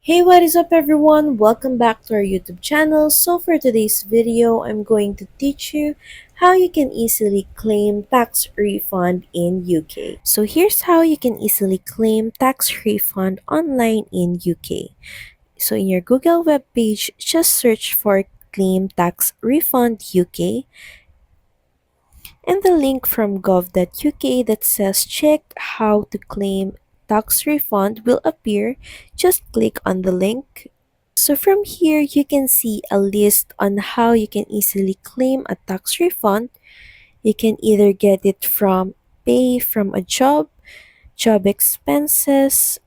Hey, what is up everyone? Welcome back to our YouTube channel. So for today's video, I'm going to teach you how you can easily claim tax refund in UK. So here's how you can easily claim tax refund online in UK. So in your Google web page, just search for Claim Tax Refund UK and the link from gov.uk that says check how to claim tax refund will appear. Just click on the link. So from here, you can see a list on how you can easily claim a tax refund. You can either get it from pay from a job expenses,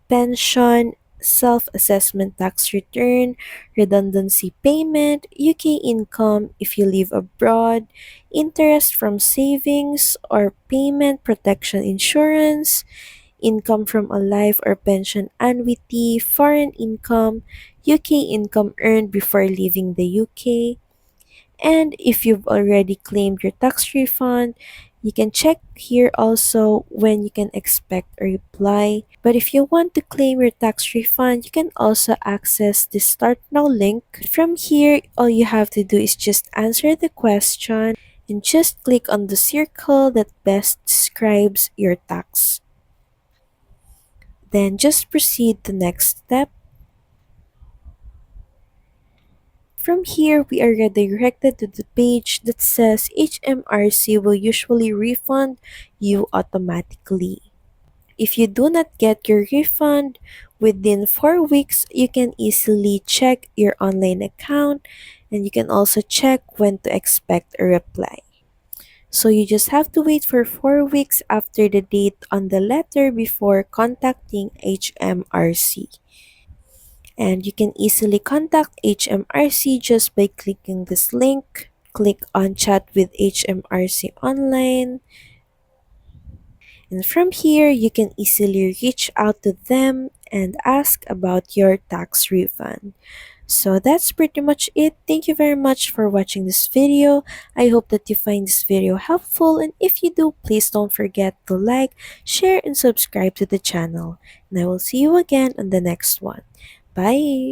pension, self-assessment tax return, redundancy payment, UK income if you live abroad, interest from savings or payment protection insurance, income from a life or pension annuity, foreign income, UK income earned before leaving the UK, and if you've already claimed your tax refund, you can check here also when you can expect a reply. But if you want to claim your tax refund, you can also access the Start Now link. From here, all you have to do is just answer the question and just click on the circle that best describes your tax. Then just proceed to next step. From here, we are redirected to the page that says HMRC will usually refund you automatically. If you do not get your refund within 4 weeks, you can easily check your online account and you can also check when to expect a reply. So you just have to wait for 4 weeks after the date on the letter before contacting HMRC. And you can easily contact HMRC just by clicking this link. Click on Chat with HMRC Online. And from here, you can easily reach out to them and ask about your tax refund. So that's pretty much it. Thank you very much for watching this video. I hope that you find this video helpful, and if you do, please don't forget to like, share, and subscribe to the channel. And I will see you again on the next one. Bye!